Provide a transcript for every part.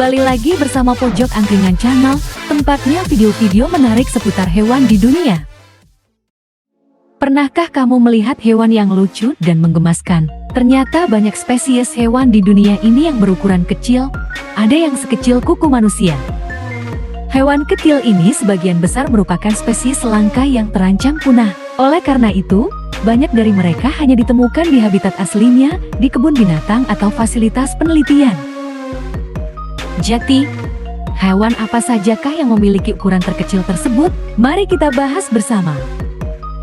Kembali lagi bersama Pojok Angkringan Channel, tempatnya video-video menarik seputar hewan di dunia. Pernahkah kamu melihat hewan yang lucu dan menggemaskan? Ternyata banyak spesies hewan di dunia ini yang berukuran kecil, ada yang sekecil kuku manusia. Hewan kecil ini sebagian besar merupakan spesies langka yang terancam punah. Oleh karena itu, banyak dari mereka hanya ditemukan di habitat aslinya, di kebun binatang atau fasilitas penelitian. Jadi, hewan apa sajakah yang memiliki ukuran terkecil tersebut? Mari kita bahas bersama.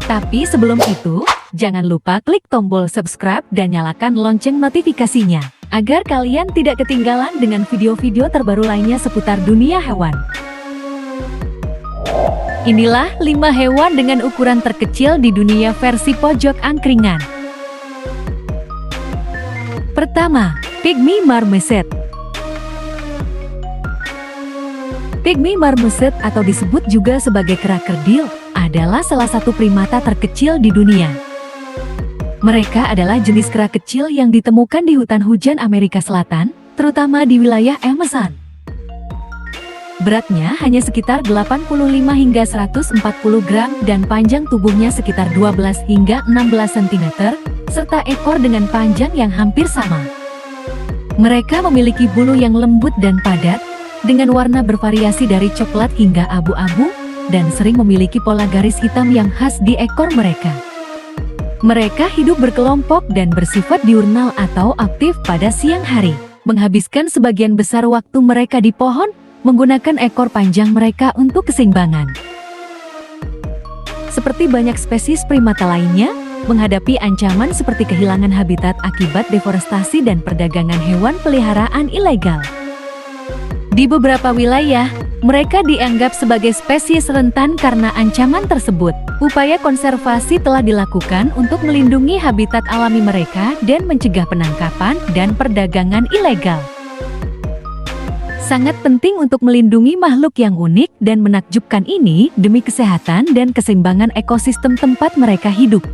Tapi sebelum itu, jangan lupa klik tombol subscribe dan nyalakan lonceng notifikasinya, agar kalian tidak ketinggalan dengan video-video terbaru lainnya seputar dunia hewan. Inilah 5 hewan dengan ukuran terkecil di dunia versi Pojok Angkringan. Pertama, Pygmy marmoset. Pygmy marmoset atau disebut juga sebagai kera kerdil adalah salah satu primata terkecil di dunia. Mereka adalah jenis kera kecil yang ditemukan di hutan hujan Amerika Selatan, terutama di wilayah Amazon. Beratnya hanya sekitar 85 hingga 140 gram dan panjang tubuhnya sekitar 12 hingga 16 cm, serta ekor dengan panjang yang hampir sama. Mereka memiliki bulu yang lembut dan padat, dengan warna bervariasi dari coklat hingga abu-abu, dan sering memiliki pola garis hitam yang khas di ekor mereka. Mereka hidup berkelompok dan bersifat diurnal atau aktif pada siang hari, menghabiskan sebagian besar waktu mereka di pohon, menggunakan ekor panjang mereka untuk keseimbangan. Seperti banyak spesies primata lainnya, menghadapi ancaman seperti kehilangan habitat akibat deforestasi dan perdagangan hewan peliharaan ilegal. Di beberapa wilayah, mereka dianggap sebagai spesies rentan karena ancaman tersebut. Upaya konservasi telah dilakukan untuk melindungi habitat alami mereka dan mencegah penangkapan dan perdagangan ilegal. Sangat penting untuk melindungi makhluk yang unik dan menakjubkan ini demi kesehatan dan keseimbangan ekosistem tempat mereka hidup.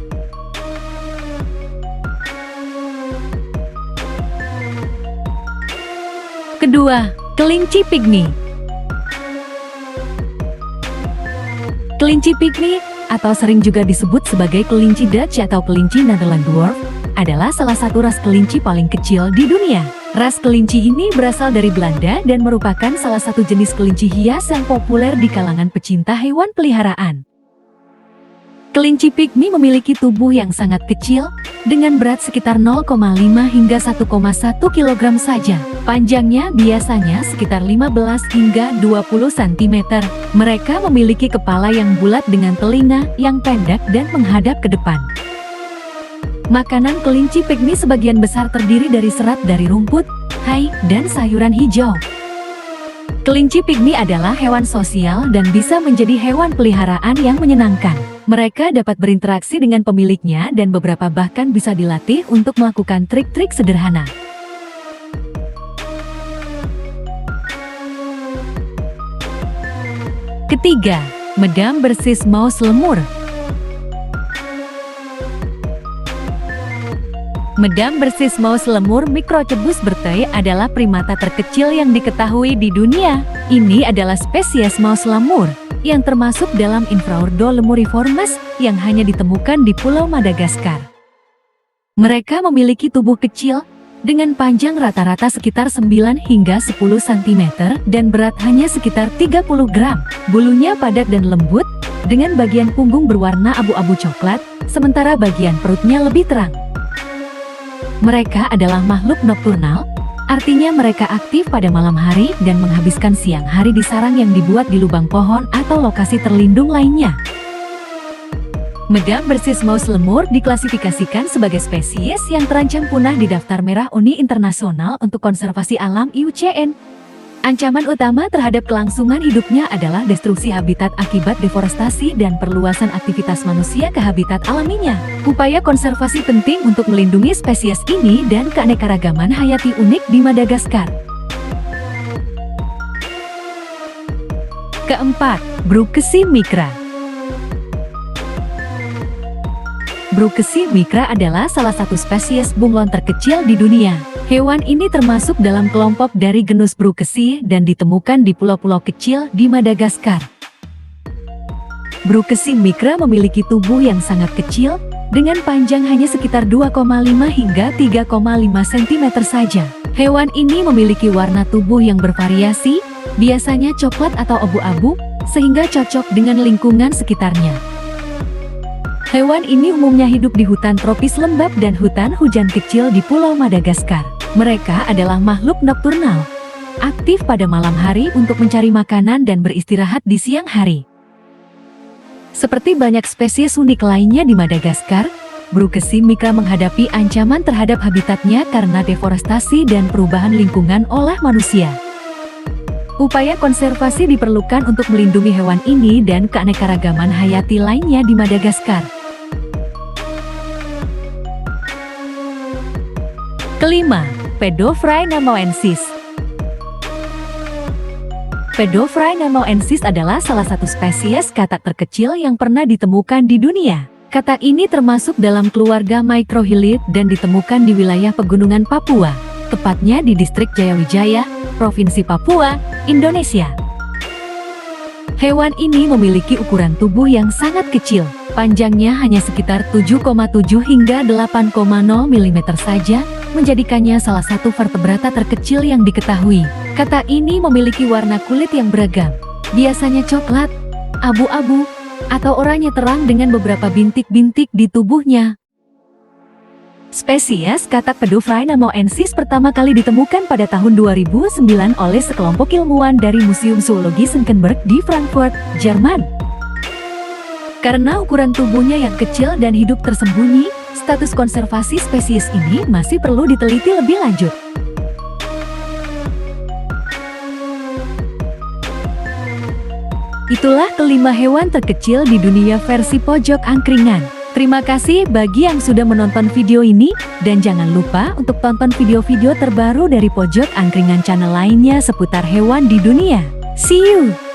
Kedua, kelinci pygmy. Kelinci pygmy, atau sering juga disebut sebagai kelinci Dutch atau kelinci Netherland dwarf, adalah salah satu ras kelinci paling kecil di dunia. Ras kelinci ini berasal dari Belanda dan merupakan salah satu jenis kelinci hias yang populer di kalangan pecinta hewan peliharaan. Kelinci pygmy memiliki tubuh yang sangat kecil, dengan berat sekitar 0,5 hingga 1,1 kg saja. Panjangnya biasanya sekitar 15 hingga 20 cm. Mereka memiliki kepala yang bulat dengan telinga yang pendek dan menghadap ke depan. Makanan kelinci pygmy sebagian besar terdiri dari serat dari rumput, hai, dan sayuran hijau. Kelinci pygmy adalah hewan sosial dan bisa menjadi hewan peliharaan yang menyenangkan. Mereka dapat berinteraksi dengan pemiliknya dan beberapa bahkan bisa dilatih untuk melakukan trik-trik sederhana. Ketiga, medam bersis maus lemur. Medam bersis maus lemur Microcebus bertei adalah primata terkecil yang diketahui di dunia. Ini adalah spesies maus lemur yang termasuk dalam infraordo Lemuriformes yang hanya ditemukan di Pulau Madagaskar. Mereka memiliki tubuh kecil dengan panjang rata-rata sekitar 9 hingga 10 cm dan berat hanya sekitar 30 gram. Bulunya padat dan lembut, dengan bagian punggung berwarna abu-abu coklat, sementara bagian perutnya lebih terang. Mereka adalah makhluk nokturnal, artinya mereka aktif pada malam hari dan menghabiskan siang hari di sarang yang dibuat di lubang pohon atau lokasi terlindung lainnya. Medam bersis maus lemur diklasifikasikan sebagai spesies yang terancam punah di Daftar Merah Uni Internasional untuk Konservasi Alam IUCN. Ancaman utama terhadap kelangsungan hidupnya adalah destruksi habitat akibat deforestasi dan perluasan aktivitas manusia ke habitat alaminya. Upaya konservasi penting untuk melindungi spesies ini dan keanekaragaman hayati unik di Madagaskar. Keempat, Brooksea migra. Brucea micra adalah salah satu spesies bunglon terkecil di dunia. Hewan ini termasuk dalam kelompok dari genus Brucea dan ditemukan di pulau-pulau kecil di Madagaskar. Brucea micra memiliki tubuh yang sangat kecil, dengan panjang hanya sekitar 2,5 hingga 3,5 cm saja. Hewan ini memiliki warna tubuh yang bervariasi, biasanya coklat atau abu-abu, sehingga cocok dengan lingkungan sekitarnya. Hewan ini umumnya hidup di hutan tropis lembab dan hutan hujan kecil di Pulau Madagaskar. Mereka adalah makhluk nokturnal, aktif pada malam hari untuk mencari makanan dan beristirahat di siang hari. Seperti banyak spesies unik lainnya di Madagaskar, Brucea micra menghadapi ancaman terhadap habitatnya karena deforestasi dan perubahan lingkungan oleh manusia. Upaya konservasi diperlukan untuk melindungi hewan ini dan keanekaragaman hayati lainnya di Madagaskar. Kelima, Pedofry namoensis. Pedofry namoensis adalah salah satu spesies katak terkecil yang pernah ditemukan di dunia. Katak ini termasuk dalam keluarga Microhylid dan ditemukan di wilayah pegunungan Papua, tepatnya di distrik Jayawijaya, Provinsi Papua, Indonesia. Hewan ini memiliki ukuran tubuh yang sangat kecil, panjangnya hanya sekitar 7,7 hingga 8,0 mm saja, menjadikannya salah satu vertebrata terkecil yang diketahui. Katak ini memiliki warna kulit yang beragam, biasanya coklat, abu-abu, atau oranye terang dengan beberapa bintik-bintik di tubuhnya. Spesies katak Pedofry namoensis pertama kali ditemukan pada tahun 2009 oleh sekelompok ilmuwan dari Museum Zoologi Senckenberg di Frankfurt, Jerman. Karena ukuran tubuhnya yang kecil dan hidup tersembunyi, status konservasi spesies ini masih perlu diteliti lebih lanjut. Itulah kelima hewan terkecil di dunia versi pojok angkringan. Terima kasih bagi yang sudah menonton video ini, dan jangan lupa untuk tonton video-video terbaru dari pojok angkringan channel lainnya seputar hewan di dunia. See you!